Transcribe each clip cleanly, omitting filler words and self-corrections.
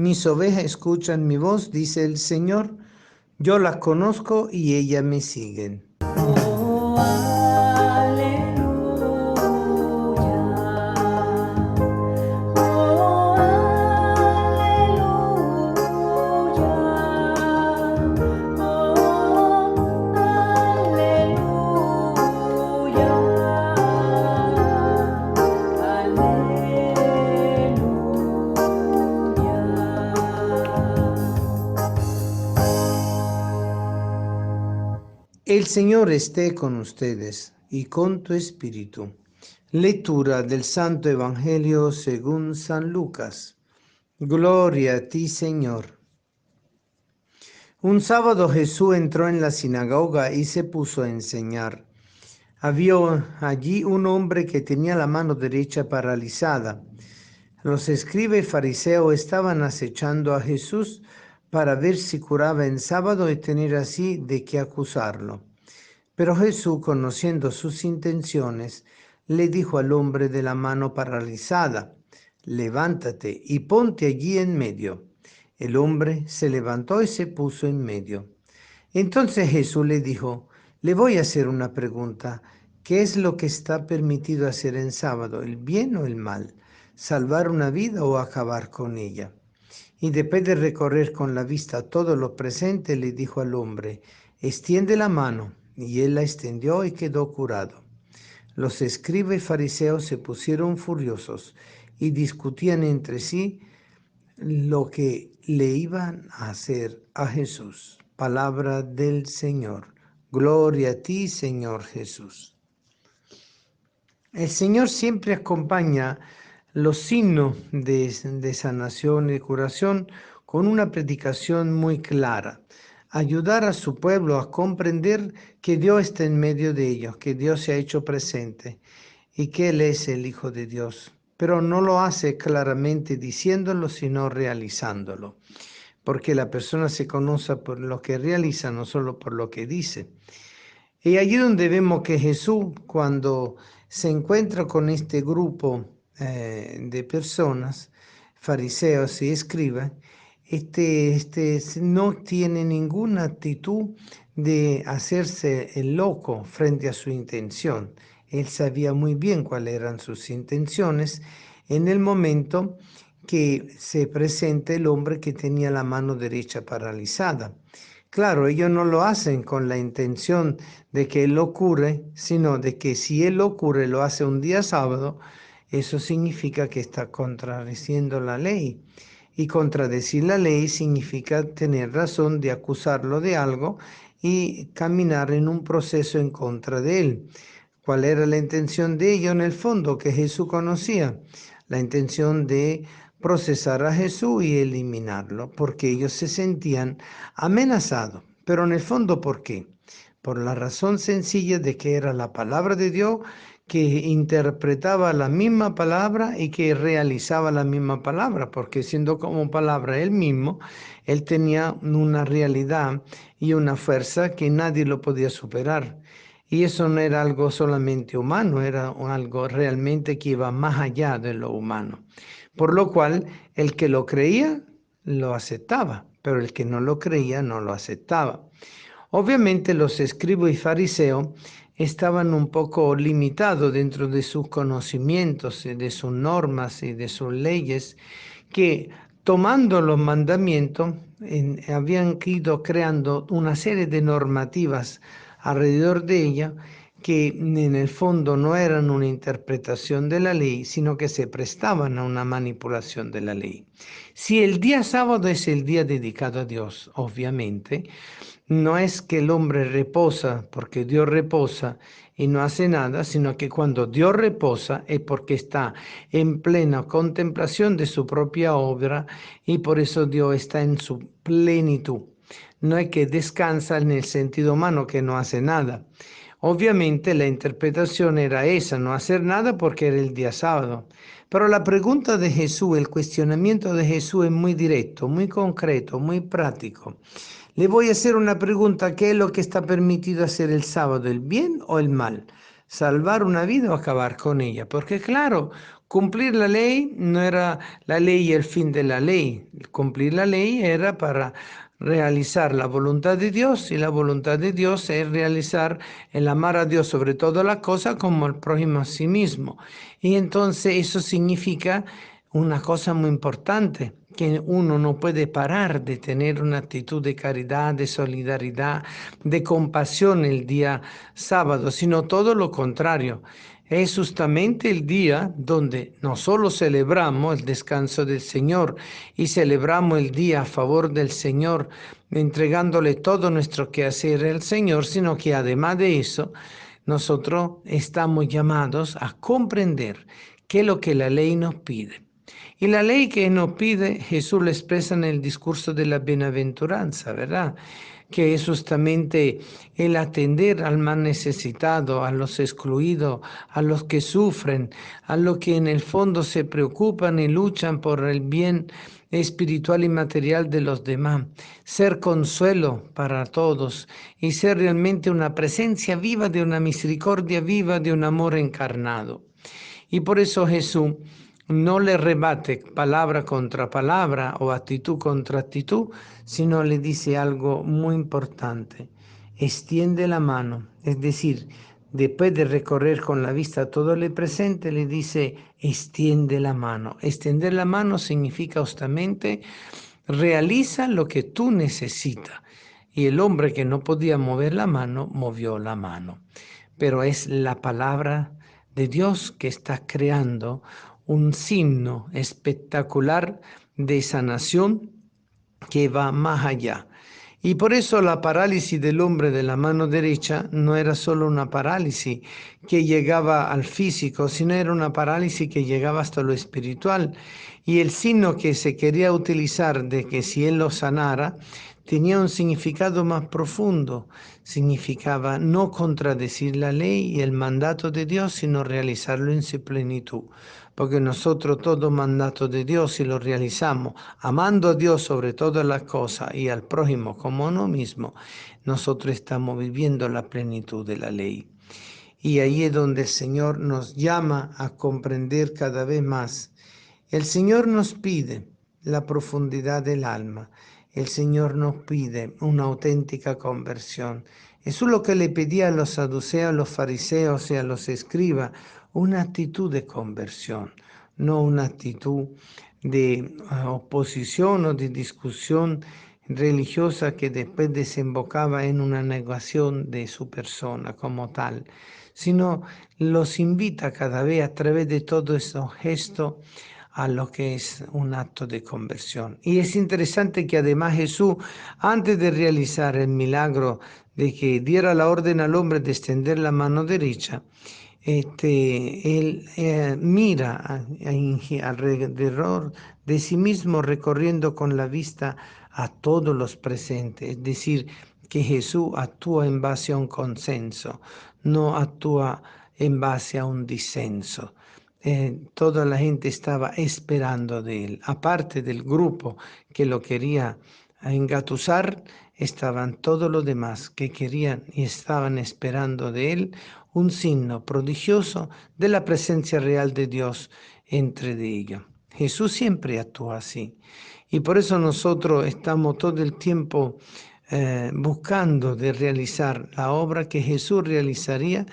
Mis ovejas escuchan mi voz, dice el Señor. Yo las conozco y ellas me siguen. Oh, aleluya. Oh, aleluya. Oh, aleluya. El Señor esté con ustedes y con tu espíritu. Lectura del Santo Evangelio según San Lucas. Gloria a ti, Señor. Un sábado Jesús entró en la sinagoga y se puso a enseñar. Había allí un hombre que tenía la mano derecha paralizada. Los escribas y fariseos estaban acechando a Jesús para ver si curaba en sábado y tener así de qué acusarlo. Pero Jesús, conociendo sus intenciones, le dijo al hombre de la mano paralizada: levántate y ponte allí en medio. El hombre se levantó y se puso en medio. Entonces Jesús le dijo: le voy a hacer una pregunta. ¿Qué es lo que está permitido hacer en sábado, el bien o el mal? ¿Salvar una vida o acabar con ella? Y después de recorrer con la vista todo lo presente, le dijo al hombre: extiende la mano. Y él la extendió y quedó curado. Los escribas y fariseos se pusieron furiosos y discutían entre sí lo que le iban a hacer a Jesús. Palabra del Señor. Gloria a ti, Señor Jesús. El Señor siempre acompaña los signos de sanación y curación con una predicación muy clara. Ayudar a su pueblo a comprender que Dios está en medio de ellos, que Dios se ha hecho presente y que Él es el Hijo de Dios. Pero no lo hace claramente diciéndolo, sino realizándolo. Porque la persona se conoce por lo que realiza, no solo por lo que dice. Y allí donde vemos que Jesús, cuando se encuentra con este grupo de personas, fariseos y escribas, no tiene ninguna actitud de hacerse el loco frente a su intención. Él sabía muy bien cuáles eran sus intenciones en el momento que se presenta el hombre que tenía la mano derecha paralizada. Claro, ellos no lo hacen con la intención de que Él lo cure, sino de que si Él lo cure, lo hace un día sábado, eso significa que está contradiciendo la ley. Y contradecir la ley significa tener razón de acusarlo de algo y caminar en un proceso en contra de Él. ¿Cuál era la intención de ellos en el fondo que Jesús conocía? La intención de procesar a Jesús y eliminarlo, porque ellos se sentían amenazados. Pero en el fondo, ¿por qué? Por la razón sencilla de que era la palabra de Dios, que interpretaba la misma palabra y que realizaba la misma palabra, porque siendo como palabra él mismo, él tenía una realidad y una fuerza que nadie lo podía superar. Y eso no era algo solamente humano, era algo realmente que iba más allá de lo humano. Por lo cual, el que lo creía, lo aceptaba, pero el que no lo creía, no lo aceptaba. Obviamente los escribas y fariseos estaban un poco limitados dentro de sus conocimientos, de sus normas y de sus leyes, que tomando los mandamientos habían ido creando una serie de normativas alrededor de ella que en el fondo no eran una interpretación de la ley, sino que se prestaban a una manipulación de la ley. Si el día sábado es el día dedicado a Dios, obviamente, no es que el hombre reposa porque Dios reposa y no hace nada, sino que cuando Dios reposa es porque está en plena contemplación de su propia obra y por eso Dios está en su plenitud. No es que descansa en el sentido humano, que no hace nada. Obviamente la interpretación era esa, no hacer nada porque era el día sábado. Pero la pregunta de Jesús, el cuestionamiento de Jesús es muy directo, muy concreto, muy práctico. Le voy a hacer una pregunta: ¿qué es lo que está permitido hacer el sábado, el bien o el mal? salvar una vida o acabar con ella. Porque claro, cumplir la ley no era la ley y el fin de la ley. Cumplir la ley era para realizar la voluntad de Dios, y la voluntad de Dios es realizar el amar a Dios sobre todas las cosas como al prójimo a sí mismo. Y entonces eso significa una cosa muy importante, que uno no puede parar de tener una actitud de caridad, de solidaridad, de compasión el día sábado, sino todo lo contrario. Es justamente el día donde no solo celebramos el descanso del Señor y celebramos el día a favor del Señor, entregándole todo nuestro quehacer al Señor, sino que además de eso, nosotros estamos llamados a comprender qué es lo que la ley nos pide. Y la ley que nos pide, Jesús lo expresa en el discurso de la bienaventuranza, ¿verdad? Que es justamente el atender al más necesitado, a los excluidos, a los que sufren, a los que en el fondo se preocupan y luchan por el bien espiritual y material de los demás, ser consuelo para todos y ser realmente una presencia viva de una misericordia viva, de un amor encarnado. Y por eso Jesús no le rebate palabra contra palabra o actitud contra actitud, sino le dice algo muy importante. Extiende la mano, es decir, después de recorrer con la vista todo el presente, le dice, extiende la mano. Extender la mano significa justamente, realiza lo que tú necesitas. Y el hombre que no podía mover la mano, movió la mano. Pero es la palabra de Dios que está creando un signo espectacular de sanación que va más allá. Y por eso la parálisis del hombre de la mano derecha no era solo una parálisis que llegaba al físico, sino era una parálisis que llegaba hasta lo espiritual. Y el signo que se quería utilizar de que si él lo sanara, tenía un significado más profundo. Significaba no contradecir la ley y el mandato de Dios, sino realizarlo en su plenitud. Porque nosotros todo mandato de Dios, si lo realizamos amando a Dios sobre todas las cosas y al prójimo como a uno mismo, nosotros estamos viviendo la plenitud de la ley. Y ahí es donde el Señor nos llama a comprender cada vez más. El Señor nos pide la profundidad del alma. El Señor nos pide una auténtica conversión. Eso es lo que le pedía a los saduceos, a los fariseos y a los escribas, una actitud de conversión, no una actitud de oposición o de discusión religiosa que después desembocaba en una negación de su persona como tal, sino los invita cada vez a través de todo esos gestos a lo que es un acto de conversión. Y es interesante que además Jesús, antes de realizar el milagro de que diera la orden al hombre de extender la mano derecha, él mira alrededor de sí mismo, recorriendo con la vista a todos los presentes. Es decir, que Jesús actúa en base a un consenso, no actúa en base a un disenso. Toda la gente estaba esperando de él. Aparte del grupo que lo quería engatusar, estaban todos los demás que querían y estaban esperando de él un signo prodigioso de la presencia real de Dios entre de ellos. Jesús siempre actúa así. Y por eso nosotros estamos todo el tiempo buscando de realizar la obra que Jesús realizaría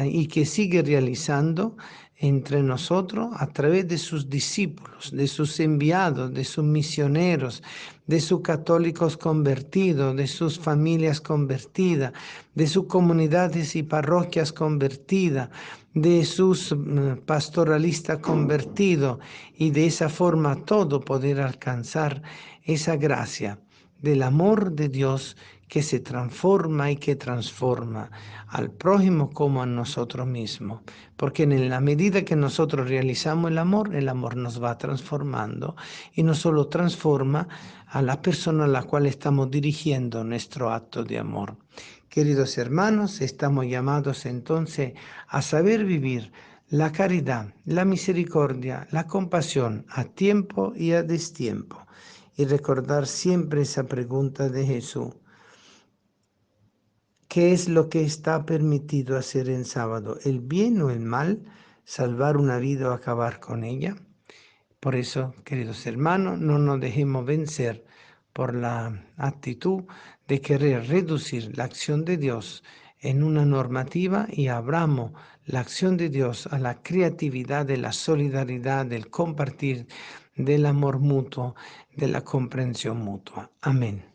y que sigue realizando entre nosotros a través de sus discípulos, de sus enviados, de sus misioneros, de sus católicos convertidos, de sus familias convertidas, de sus comunidades y parroquias convertidas, de sus pastoralistas convertidos, y de esa forma todo poder alcanzar esa gracia del amor de Dios que se transforma y que transforma al prójimo como a nosotros mismos. Porque en la medida que nosotros realizamos el amor nos va transformando, y no solo transforma a la persona a la cual estamos dirigiendo nuestro acto de amor. Queridos hermanos, estamos llamados entonces a saber vivir la caridad, la misericordia, la compasión a tiempo y a destiempo. Y recordar siempre esa pregunta de Jesús: ¿Qué es lo que está permitido hacer en sábado? ¿El bien o el mal? ¿Salvar una vida o acabar con ella? Por eso, queridos hermanos, no nos dejemos vencer por la actitud de querer reducir la acción de Dios en una normativa y abramos la acción de Dios a la creatividad, de la solidaridad, del compartir, del amor mutuo, de la comprensión mutua. Amén.